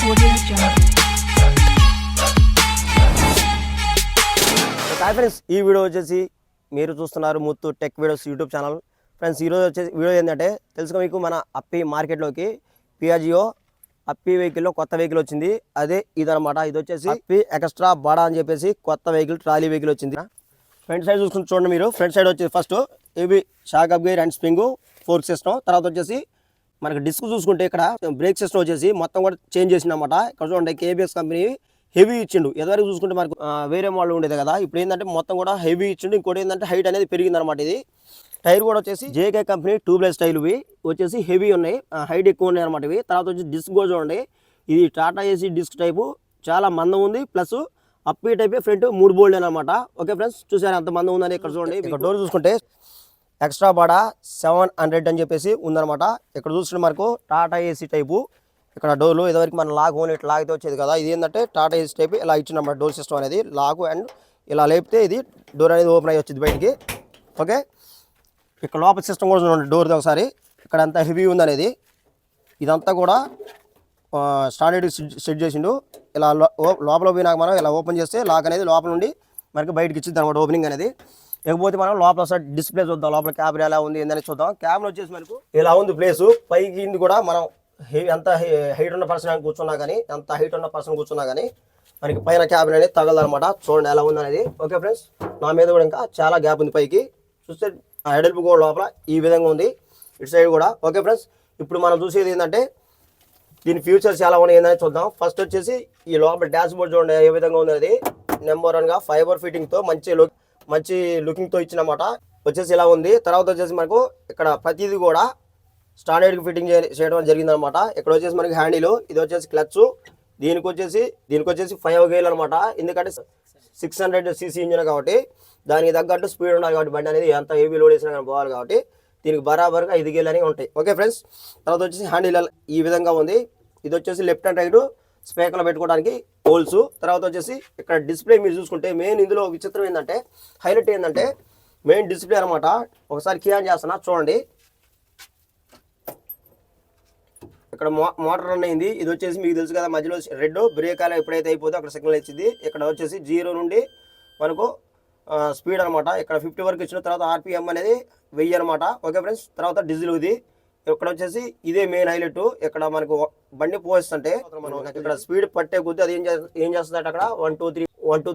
Hi friends, ఈ video వచ్చేసి మీరు చూస్తున్నారు Muthu tech videos YouTube channel. Friends, ఈరోజు వచ్చేసి వీడియో ఏంటంటే తెలుసుగా మీకు, మన అప్పి మార్కెట్లోకి పియాజియో అప్పి వెహికల్లో కొత్త వెహికల్ వచ్చింది. అదే ఇదనమాట. ఇది వచ్చేసి అప్పి ఎక్స్ట్రా బాడా అని చెప్పేసి కొత్త వెహికల్, ట్రాలీ వెహికల్ వచ్చింది. ఫ్రంట్ సైడ్ చూసుకుని చూడండి మీరు. ఫ్రంట్ సైడ్ వచ్చేసి first AB shock up gear and spring fork system. తర్వాత వచ్చేసి మనకి డిస్క్ చూసుకుంటే ఇక్కడ బ్రేక్ సిస్టమ్ వచ్చేసి మొత్తం కూడా చేంజ్ చేసిందన్నమాట. ఇక్కడ చూడండి కేబిఎస్ కంపెనీ హెవీ ఇచ్చిండు. ఎదువరకు చూసుకుంటే మనకు వేరే మోడల్ ఉండేది కదా, ఇప్పుడు ఏంటంటే మొత్తం కూడా హెవీ ఇచ్చిండు. ఇంకోటి ఏంటంటే హైట్ అనేది పెరిగింది అనమాట. ఇది టైర్ కూడా వచ్చేసి జేకే కంపెనీ ట్యూబ్లెస్ టైర్ ఇవి వచ్చేసి హెవీ ఉన్నాయి, హైట్ ఎక్కువ ఉన్నాయి అనమాట ఇవి. తర్వాత వచ్చి డిస్క్ కూడా చూడండి, ఇది టాటా ఏసీ డిస్క్ టైపు, చాలా మందం ఉంది. ప్లస్ అప్పి టైప్ ఫ్రంట్ 3 బోల్డ్ అనమాట. ఓకే ఫ్రెండ్స్, చూసారు అంత మందం ఉందని. ఇక్కడ చూడండి, ఇక్కడ డోర్ చూసుకుంటే ఎక్స్ట్రా బాడా 700 అని చెప్పేసి ఉందన్నమాట. ఇక్కడ చూసుకుంటే మనకు టాటా ఏసీ టైపు ఇక్కడ డోర్లు ఇదివరకు మనం లాక్ ఓన్ ఇట్లా లాగితే వచ్చేది కదా, ఇది ఏంటంటే టాటా ఏసీ టైప్ ఇలా ఇచ్చినమాట. డోర్ సిస్టమ్ అనేది లాక్ అండ్ ఇలా లేపితే ఇది డోర్ అనేది ఓపెన్ అయ్యి వచ్చింది బయటికి. ఓకే, ఇక్కడ లోపల సిస్టమ్ కూడా చూడండి డోర్ది ఒకసారి. ఇక్కడ అంతా హెవీ ఉంది అనేది, ఇదంతా కూడా స్టాండర్డ్ సెట్ చేసిండు. ఇలా లోపల పోయినాక మనం ఇలా ఓపెన్ చేస్తే లాక్ అనేది లోపల నుండి మనకి బయటకి ఇచ్చింది అనమాట, ఓపెనింగ్ అనేది. లేకపోతే మనం లోపల ఒకసారి డిస్ప్లే చూద్దాం, లోపల క్యాబిన్ ఎలా ఉంది ఏందని చూద్దాం. క్యాబిన్ వచ్చేసి మనకు ఇలా ఉంది ప్లేసు, పైకి కూడా మనం ఎంత హైట్ ఉన్న పర్సన్ కూర్చున్నా కానీ, ఎంత హైట్ ఉన్న పర్సన్ కూర్చున్నా కానీ మనకి పైన క్యాబిన్ అనేది తగలదనమాట. చూడండి ఎలా ఉంది అనేది. ఓకే ఫ్రెండ్స్, నా మీద కూడా ఇంకా చాలా గ్యాప్ ఉంది పైకి. చూస్తే ఆ ఎడల్పు కూడా లోపల ఈ విధంగా ఉంది, ఇటు సైడ్ కూడా. ఓకే ఫ్రెండ్స్, ఇప్పుడు మనం చూసేది ఏంటంటే దీని ఫ్యూచర్స్ ఎలా ఉన్నాయి ఏంటని చూద్దాం. ఫస్ట్ వచ్చేసి ఈ లోపల డాష్ బోర్డ్ చూడండి ఏ విధంగా ఉంది అనేది. నెంబర్ 1గా ఫైబర్ ఫిట్టింగ్తో మంచి లుకింగ్తో ఇచ్చినమాట వచ్చేసి ఇలా ఉంది. తర్వాత వచ్చేసి మనకు ఇక్కడ ప్రతిదీ కూడా స్టాండర్డ్కి ఫిట్టింగ్ చేయడం జరిగింది అనమాట. ఇక్కడ వచ్చేసి మనకి హ్యాండిల్, ఇది వచ్చేసి క్లచ్, దీనికి వచ్చేసి 5 గేర్లు అనమాట. ఎందుకంటే 600cc ఇంజిన్ కాబట్టి దానికి తగ్గట్టు స్పీడ్ ఉండాలి కాబట్టి బండి అనేది ఎంత హెవీ లోడ్ వేసినా కానీ పోవాలి కాబట్టి దీనికి బరాబర్గా 5 గేర్లు అనేవి ఉంటాయి. ఓకే ఫ్రెండ్స్, తర్వాత వచ్చేసి హ్యాండిల్ ఈ విధంగా ఉంది. ఇది వచ్చేసి లెఫ్ట్ అండ్ రైట్ స్పీకర్లు పెట్టుకోవడానికి హోల్స్. తర్వాత వచ్చేసి ఇక్కడ డిస్ప్లే మీరు చూసుకుంటే మెయిన్ ఇందులో విచిత్రం ఏంటంటే, హైలైట్ ఏంటంటే మెయిన్ డిస్ప్లే అనమాట. ఒకసారి కీ ఆన్ చేస్తున్నా చూడండి, ఇక్కడ మోటార్ రన్ అయింది. ఇది వచ్చేసి మీకు తెలుసు కదా, మధ్యలో రెడ్ బ్రేక్ అలా ఎప్పుడైతే అయిపోతే అక్కడ సిగ్నల్ ఇచ్చింది. ఇక్కడ వచ్చేసి 0 నుండి మనకు స్పీడ్ అనమాట. ఇక్కడ 50 వరకు ఇచ్చిన తర్వాత ఆర్పిఎం అనేది 1000 అనమాట. ఓకే ఫ్రెండ్స్, తర్వాత డీజిల్ ఇది. ఇక్కడ వచ్చేసి ఇదే మెయిన్ హైలైట్. ఇక్కడ మనకు బండి పోస్తుంటే మనం ఇక్కడ స్పీడ్ పట్టే కొద్దీ అది ఏం చేస్తుంది అంటే అక్కడ 1 2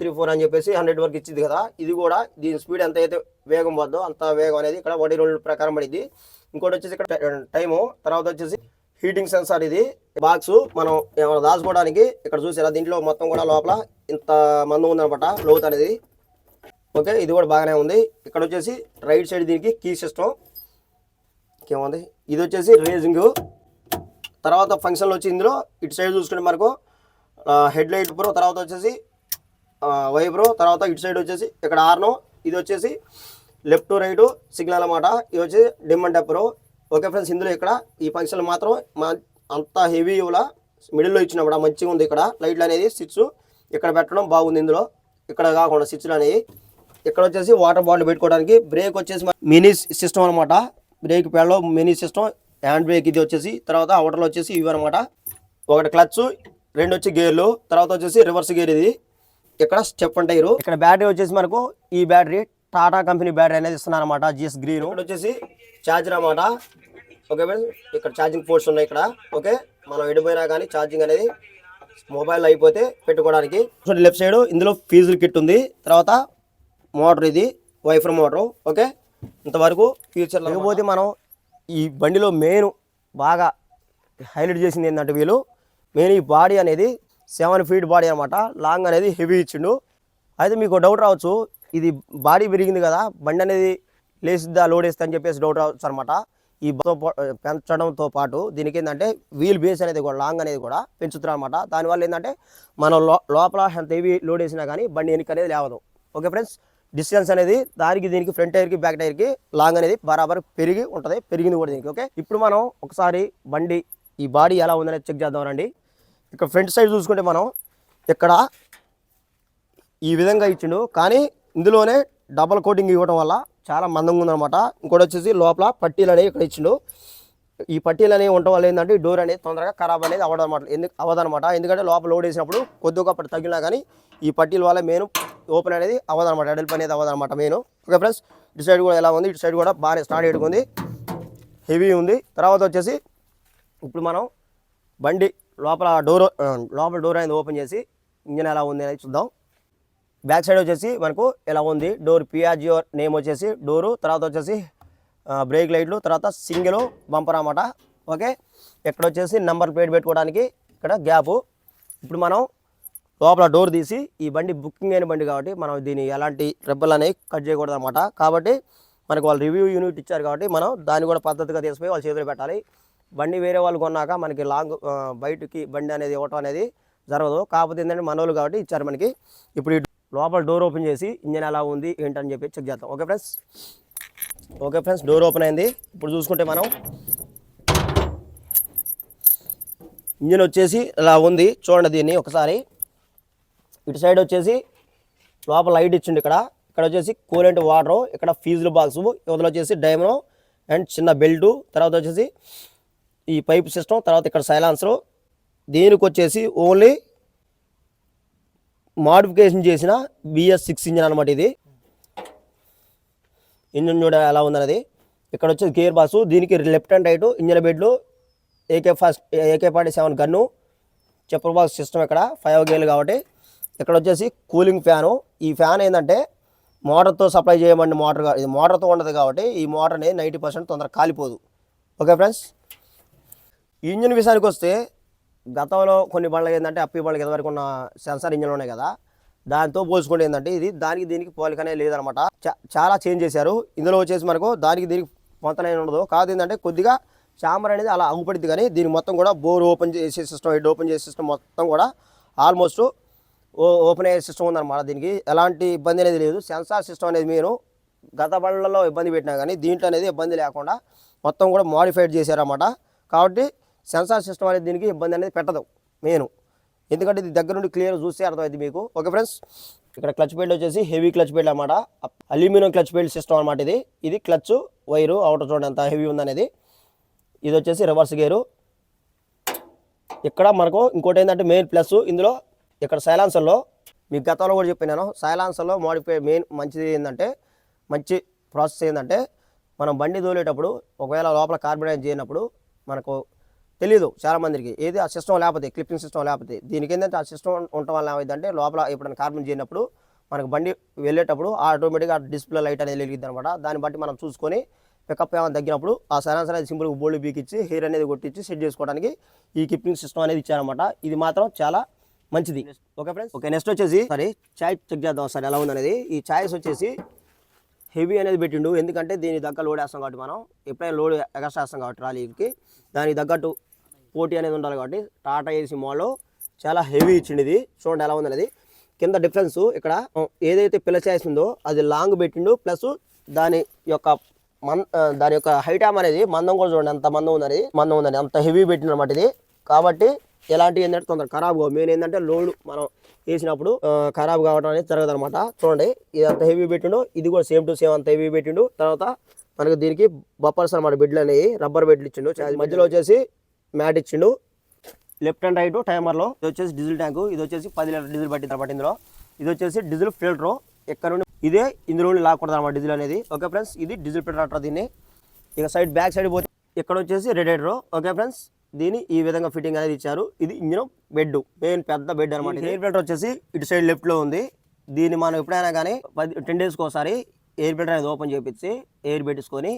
3 4 అని చెప్పేసి 100 వరకు ఇచ్చింది కదా. ఇది కూడా దీని స్పీడ్ ఎంత అయితే వేగం పోద్దో అంత వేగం అనేది ఇక్కడ 1 2 ప్రకారం పడింది. ఇంకోటి వచ్చేసి ఇక్కడ టైము. తర్వాత వచ్చేసి హీటింగ్ సెన్సార్, ఇది బాక్స్ మనం ఏమైనా దాచుకోవడానికి. ఇక్కడ చూసారా, దీంట్లో మొత్తం కూడా లోపల ఇంత మందం ఉందనమాట లోత్ అనేది. ఓకే, ఇది కూడా బాగానే ఉంది. ఇక్కడ వచ్చేసి రైట్ సైడ్ దీనికి కీ సిస్టమ్ ఏముంది. ఇది వచ్చేసి రేజింగ్. తర్వాత ఫంక్షన్లు వచ్చి ఇందులో ఇటు సైడ్ చూసుకుంటే మనకు హెడ్ లైట్ ప్రో, తర్వాత వచ్చేసి వైబ్రో, తర్వాత ఇటు సైడ్ వచ్చేసి ఇక్కడ ఆర్నో. ఇది వచ్చేసి లెఫ్ట్ రైట్ సిగ్నల్ అనమాట. ఇది వచ్చేసి డిమ్ అండ్ డెప్పరో. ఓకే ఫ్రెండ్స్, ఇందులో ఇక్కడ ఈ ఫంక్షన్లు మాత్రం అంత హెవీ మిడిల్లో ఇచ్చినప్పుడు మంచిగా ఉంది. ఇక్కడ లైట్లు అనేది స్విచ్ ఇక్కడ పెట్టడం బాగుంది. ఇందులో ఇక్కడ కాకుండా స్విచ్లు అనేవి. ఇక్కడ వచ్చేసి వాటర్ బాటిల్ పెట్టుకోవడానికి. బ్రేక్ వచ్చేసి మినీ సిస్టమ్ అనమాట. బ్రేక్ ప్యాడ్లో మినీ సిస్టమ్, హ్యాండ్ బ్రేక్ ఇది వచ్చేసి. తర్వాత అవుటర్లో వచ్చేసి ఇవి అనమాట. ఒకటి క్లచ్, 2 వచ్చి గేర్లు, తర్వాత వచ్చేసి రివర్స్ గేర్ ఇది. ఇక్కడ స్టెప్ అండ్ టైరు. ఇక్కడ బ్యాటరీ వచ్చేసి మనకు ఈ బ్యాటరీ టాటా కంపెనీ బ్యాటరీ అనేది ఇస్తున్నారు అనమాట, GS గ్రీన్. ఇక్కడ వచ్చేసి ఛార్జర్ అనమాట. ఓకే ఫ్రెండ్స్, ఇక్కడ ఛార్జింగ్ పోర్ట్స్ ఉన్నాయి ఇక్కడ. ఓకే, మనం ఎడిపోయినా కానీ ఛార్జింగ్ అనేది మొబైల్ అయిపోతే పెట్టుకోవడానికి. లెఫ్ట్ సైడ్ ఇందులో ఫీజుల్ కిట్ ఉంది. తర్వాత మోటార్, ఇది వైఫర్ మోటారు. ఓకే, ఇంతవరకు ఫ్యూచర్లో. లేకపోతే మనం ఈ బండిలో మెయిన్ బాగా హైలైట్ చేసింది ఏంటంటే వీళ్ళు మెయిన్ ఈ బాడీ అనేది 7 ఫీట్ బాడీ అనమాట. లాంగ్ అనేది హెవీ ఇచ్చిండు. అయితే మీకు డౌట్ రావచ్చు, ఇది బాడీ పెరిగింది కదా, బండి అనేది లేసిద్దా లోడ్ వేస్తా అని చెప్పేసి డౌట్ రావచ్చు అనమాట. ఈ పెంచడంతో పాటు దీనికి ఏంటంటే వీల్ బేస్ అనేది కూడా లాంగ్ అనేది కూడా పెంచుతున్నారు అనమాట. దానివల్ల ఏంటంటే మనం లోపల ఎంత హెవీ లోడ్ వేసినా కానీ బండి వెనక అనేది లేవదు. ఓకే ఫ్రెండ్స్, డిస్టెన్స్ అనేది దానికి దీనికి ఫ్రంట్ టైర్కి బ్యాక్ టైర్కి లాంగ్ అనేది బరాబర్ పెరిగి ఉంటుంది, పెరిగింది కూడా దీనికి. ఓకే, ఇప్పుడు మనం ఒకసారి బండి ఈ బాడీ ఎలా ఉందనేది చెక్ చేద్దాం రండి. ఇక్కడ ఫ్రంట్ సైడ్ చూసుకుంటే మనం ఇక్కడ ఈ విధంగా ఇచ్చిండు, కానీ ఇందులోనే డబల్ కోటింగ్ ఇవ్వడం వల్ల చాలా మందంగా ఉందన్నమాట. ఇంకోటి వచ్చేసి లోపల పట్టీలు అనేవి ఇక్కడ ఇచ్చిండు. ఈ పట్టీలు అనేవి ఉండటం వల్ల ఏంటంటే ఈ డోర్ అనేది తొందరగా ఖరాబ్ అనేది అవ్వదనమాట. ఎందుకంటే లోపల లోడ్ వేసినప్పుడు కొద్దిగా ఒకటి తగిలినా కానీ ఈ పట్టీల వల్ల మెయిన్ ఓపెన్ అనేది అవ్వదనమాట, ఎడల్పు అనేది అవ్వదనమాట మెయిన్. ఓకే ఫ్రెండ్స్, ఇటు సైడ్ కూడా ఎలా ఉంది, ఇటు సైడ్ కూడా బాగా స్టార్ట్ పెట్టుకుంది, హెవీ ఉంది. తర్వాత వచ్చేసి ఇప్పుడు మనం బండి లోపల డోర్ అనేది ఓపెన్ చేసి ఇంజన్ ఎలా ఉంది అనేది చూద్దాం. బ్యాక్ సైడ్ వచ్చేసి మనకు ఎలా ఉంది డోర్, పియాజియో నేమ్ వచ్చేసి డోరు, తర్వాత వచ్చేసి బ్రేక్ లైట్లు, తర్వాత సింగిల్ బంపర్ అన్నమాట. ఓకే, ఇక్కడ వచ్చేసి నెంబర్ ప్లేట్ పెట్టుకోవడానికి ఇక్కడ గ్యాపు. ఇప్పుడు మనం లోపల డోర్ తీసి, ఈ బండి బుకింగ్ అయిన బండి కాబట్టి మనం దీన్ని ఎలాంటి రెబ్బలు అనేవి కట్ చేయకూడదు అనమాట. కాబట్టి మనకు వాళ్ళు రివ్యూ యూనిట్ ఇచ్చారు కాబట్టి మనం దాన్ని కూడా పద్ధతిగా తీసుకుపోయి వాళ్ళ చేతిలో పెట్టాలి. బండి వేరే వాళ్ళు కొన్నాక మనకి లాంగ్ బయటకి బండి అనేది ఇవ్వటం అనేది జరగదు. కాకపోతే ఏంటంటే మనోళ్ళు కాబట్టి ఇచ్చారు మనకి. ఇప్పుడు లోపల డోర్ ఓపెన్ చేసి ఇంజన్ ఎలా ఉంది ఏంటని చెప్పి చెక్ చేద్దాం. ఓకే ఫ్రెండ్స్, డోర్ ఓపెన్ అయింది. ఇప్పుడు చూసుకుంటే మనం ఇంజన్ వచ్చేసి ఇలా ఉంది చూడండి. దీన్ని ఒకసారి ఇటు సైడ్ వచ్చేసి లోపల లైట్ ఇచ్చిండు, ఇక్కడ వచ్చేసి కూలెంట్ వాటర్, ఇక్కడ ఫీజుల బాక్స్, ఇవతల వచ్చేసి డైమనో అండ్ చిన్న బెల్టు, తర్వాత వచ్చేసి ఈ పైప్ సిస్టమ్, తర్వాత ఇక్కడ సైలాన్సర్. దీనికి వచ్చేసి ఓన్లీ మాడిఫికేషన్ చేసిన BS6 ఇంజన్ అనమాట. ఇది ఇంజన్ చూడ ఎలా ఉందన్నది. ఇక్కడ వచ్చేసి గేర్ బాక్స్, దీనికి లెఫ్ట్ అండ్ రైట్ ఇంజన్ బెడ్లు, AK-47 గన్ను, చెప్పర్ బాక్స్ సిస్టమ్, ఇక్కడ 5 గేర్లు కాబట్టి. ఇక్కడ వచ్చేసి కూలింగ్ ఫ్యాను. ఈ ఫ్యాన్ ఏంటంటే మోటార్తో సప్లై చేయబడిన మోటార్, ఇది మోటార్తో ఉండదు కాబట్టి ఈ మోటార్ అనేది 90% తొందరగా కాలిపోదు. ఓకే ఫ్రెండ్స్, ఈ ఇంజన్ విషయానికి వస్తే గతంలో కొన్ని బండ్లు ఏంటంటే అప్పి బండ్లకి ఎంతవరకు ఉన్న సెన్సార్ ఇంజన్లు ఉన్నాయి కదా, దాంతో పోల్చుకుంటే ఏంటంటే ఇది దానికి దీనికి పోలికనే లేదనమాట. చాలా చేంజ్ చేశారు. ఇందులో వచ్చేసి మనకు దానికి దీనికి మొత్తం ఉండదు. కాదు ఏంటంటే కొద్దిగా చాంబర్ అనేది అలా అమ్ముపడుతుంది, కానీ దీనికి మొత్తం కూడా బోర్ ఓపెన్ చేసే సిస్టమ్, హెడ్ ఓపెన్ చేసే సిస్టమ్ మొత్తం కూడా ఆల్మోస్ట్ ఓపెన్ అయ్యే సిస్టమ్ ఉందన్నమాట. దీనికి ఎలాంటి ఇబ్బంది అనేది లేదు. సెన్సార్ సిస్టమ్ అనేది మీరు గత బండ్లలో ఇబ్బంది పెట్టినా కానీ దీంట్లో అనేది ఇబ్బంది లేకుండా మొత్తం కూడా మోడిఫైడ్ చేశారన్నమాట. కాబట్టి సెన్సార్ సిస్టమ్ అనేది దీనికి ఇబ్బంది అనేది పెట్టదు మెయిన్, ఎందుకంటే ఇది దగ్గర నుండి క్లియర్ చూస్తే అర్థమైంది మీకు. ఓకే ఫ్రెండ్స్, ఇక్కడ క్లచ్ బెల్ట్ వచ్చేసి హెవీ క్లచ్ బెల్ట్ అన్నమాట, అల్యూమినియం క్లచ్ బెల్ట్ సిస్టమ్ అనమాట. ఇది క్లచ్ వైరు అవుటర్ చూడండి ఎంత హెవీ ఉందనేది. ఇది వచ్చేసి రివర్స్ గేరు. ఇక్కడ మనకు ఇంకోటి ఏంటంటే మెయిన్ ప్లస్ ఇందులో ఇక్కడ సైలాన్సర్లో మీకు గతంలో కూడా చెప్పినాను, సైలాన్సర్లో మోడిఫై మెయిన్ మంచిది ఏంటంటే, మంచి ప్రాసెస్ ఏంటంటే మనం బండి తోలేటప్పుడు ఒకవేళ లోపల కార్బన్ చేయనప్పుడు మనకు తెలియదు చాలామందికి, ఏది ఆ సిస్టమ్ లేకపోతే, క్లిప్పింగ్ సిస్టమ్ లేకపోతే. దీనికి ఏంటంటే ఆ సిస్టమ్ ఉండటం వల్ల ఏమైందంటే లోపల ఎప్పుడైనా కార్బన్ చేయనప్పుడు మనకు బండి వెళ్ళేటప్పుడు ఆటోమేటిక్గా డిస్ప్లే లైట్ అనేది వెలిగిద్ది అనమాట. దాన్ని బట్టి మనం చూసుకొని పికప్ ఏమైనా తగ్గినప్పుడు ఆ సైలెన్సర్ అనేది సింపుల్గా బోల్డ్ బీకిచ్చి హెయిర్ అనేది కొట్టించి సెట్ చేసుకోవడానికి ఈ క్లిప్పింగ్ సిస్టమ్ అనేది ఇచ్చారనమాట. ఇది మాత్రం చాలా మంచిది. ఓకే ఫ్రెండ్స్, ఓకే నెక్స్ట్ వచ్చేసి సరే ఛాయ్ చెక్ చేద్దాం సార్ ఎలా ఉందనేది. ఈ ఛాయ్స్ వచ్చేసి హెవీ అనేది పెట్టిండు, ఎందుకంటే దీని దగ్గర లోడ్ వేస్తాం కాబట్టి మనం ఎప్పుడైనా లోడ్ ఎగస్ట్రా వేస్తాం కాబట్టి ట్రాలీకి దానికి తగ్గట్టు పోటీ అనేది ఉండాలి కాబట్టి టాటా ఏసీ మోడల్ చాలా హెవీ ఇచ్చిండు. ఇది చూడండి ఎలా ఉందనేది. కింద డిఫరెన్స్ ఇక్కడ ఏదైతే పిల్ల ఛాయిస్ ఉందో అది లాంగ్ పెట్టిండు, ప్లస్ దాని యొక్క హైటామ్ అనేది మందం కూడా చూడండి ఎంత మందం ఉందని అంత హెవీ పెట్టిండు అనమాట ఇది. కాబట్టి ఎలాంటి ఏంటంటే తొందర ఖరాబ్ కావు. మెయిన్ ఏంటంటే లోడ్ మనం వేసినప్పుడు ఖరాబ్ కావడం అనేది జరగదు అనమాట. చూడండి ఇది అంత హెవీ పెట్టిండు, ఇది కూడా సేమ్ టు సేమ్ అంత హెవీ పెట్టిండు. తర్వాత మనకు దీనికి బప్పర్స్ అనమాట, బెడ్లు అనేవి రబ్బర్ బెడ్లు ఇచ్చిండు. మధ్యలో వచ్చేసి మ్యాట్ ఇచ్చిండు, లెఫ్ట్ అండ్ రైట్ టైమర్లో. ఇది వచ్చేసి డీజిల్ ట్యాంకు, ఇది వచ్చేసి 10 లీటర్ డీజిల్ పట్టింది అనమాట ఇందులో. ఇది వచ్చేసి డీజిల్ ఫిల్టర్, ఎక్కడ నుండి ఇదే ఇందులో లాక్కూడదు అనమాట డీజిల్ అనేది. ఓకే ఫ్రెండ్స్, ఇది డీజిల్ ఫిల్టర్ అంటారు దీన్ని. ఇక సైడ్ బ్యాక్ సైడ్ పోతే ఇక్కడ వచ్చేసి రేడియేటర్. ఓకే ఫ్రెండ్స్, దీన్ని ఈ విధంగా ఫిట్టింగ్ అనేది ఇచ్చారు. ఇది ఇంజిన్ బెడ్, మెయిన్ పెద్ద బెడ్ అనమాట. ఎయిర్ ఫిల్టర్ వచ్చేసి ఇటు సైడ్ లెఫ్ట్లో ఉంది. దీన్ని మనం ఎప్పుడైనా కానీ 10 డేస్కి ఒకసారి ఎయిర్ ఫిల్టర్ అనేది ఓపెన్ చేయించి ఎయిర్ పెట్టించుకొని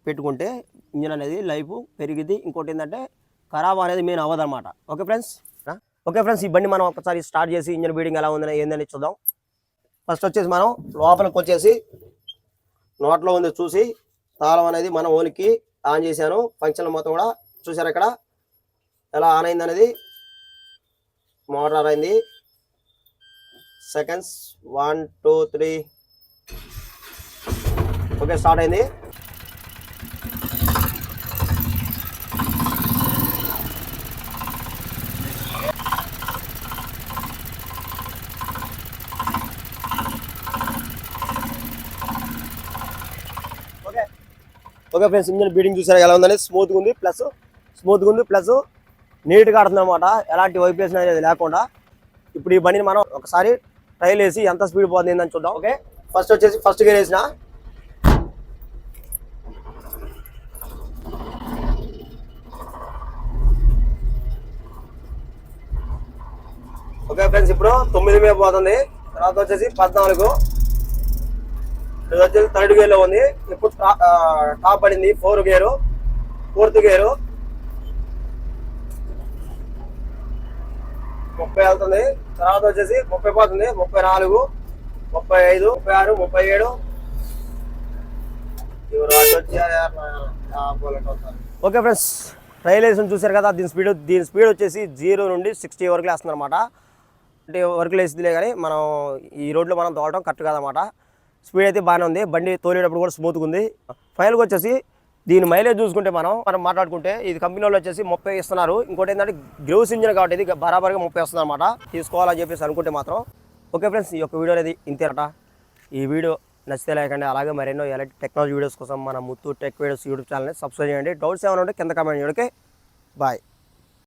పెట్టుకుంటే ఇంజిన్ అనేది లైఫ్ పెరిగిద్ది. ఇంకోటి ఏంటంటే ఖరాబ్ అనేది మెయిన్ అవ్వదు అనమాట. ఓకే ఫ్రెండ్స్, ఈ బండి మనం ఒకసారి స్టార్ట్ చేసి ఇంజిన్ బీడింగ్ ఎలా ఉందని ఏందని చూద్దాం. ఫస్ట్ వచ్చేసి మనం లోపలికి వచ్చేసి నోట్లో ఉంది చూసి తాళం అనేది మనం ఓన్కి ఆన్ చేశాను. ఫంక్షన్ మొత్తం కూడా చూసారు ఇక్కడ ఎలా ఆన్ అయింది అనేది. మోటార్ ఆన్ అయింది. సెకండ్స్ 1 2 3 ఓకే స్టార్ట్ అయింది. ఓకే ఫ్రెండ్స్, ఇంజన్ బీడింగ్ చూసారా ఎలా ఉందని, స్మూత్గా ఉంది ప్లస్ నీట్గా ఆడుతుంది అనమాట, ఎలాంటి వైబ్రేషన్ అనేది లేకుండా. ఇప్పుడు ఈ బండిని మనం ఒకసారి ట్రైల్ వేసి ఎంత స్పీడ్ పోతుంది ఏందని చూద్దాం. ఓకే, ఫస్ట్ గేర్ వేసిన. ఓకే ఫ్రెండ్స్, ఇప్పుడు 9 మీద పోతుంది. తర్వాత వచ్చేసి 14, ఇది వచ్చేసి 3rd గేర్లో ఉంది. ఇప్పుడు టాప్ పడింది 4th గేరు, 4th గేరు 30 వెళ్తుంది. తర్వాత వచ్చేసి 30 పోతుంది, 34, 35, 36, 37. ఓకే ఫ్రెండ్స్, ట్రైల్ వేసి చూసారు కదా, దీని స్పీడ్ వచ్చేసి 0 నుండి 60 వరకు వేస్తుంది అనమాట. అంటే వరకు వేసిందిలే కానీ మనం ఈ రోడ్లో మనం తోలడం కరెక్ట్ కాదనమాట. స్పీడ్ అయితే బాగానే ఉంది, బండి తోలేటప్పుడు కూడా స్మూత్గా ఉంది. ఫైనల్గా వచ్చేసి దీని మైలేజ్ చూసుకుంటే మనం మాట్లాడుకుంటే ఇది కంపెనీ వాళ్ళు వచ్చేసి 30 ఇస్తున్నారు. ఇంకోటి ఏంటంటే గ్రూస్ ఇంజిన్ కాబట్టి ఇది బరాబర్గా 30 వస్తుంది అనమాట. తీసుకోవాలని చెప్పేసి అనుకుంటే మాత్రం. ఓకే ఫ్రెండ్స్, ఈ యొక్క వీడియో అనేది ఇంతేనట. ఈ వీడియో నచ్చితే లేకండి, అలాగే మరెన్నో ఎలాంటి టెక్నాలజీ వీడియోస్ కోసం మన ముత్తు టెక్ వీడియోస్ యూట్యూబ్ ఛానల్ని సబ్స్క్రైబ్ చేయండి. డౌట్స్ ఏమైనా ఉంటే కింద కామెంట్ చేయండి. Okay, bye.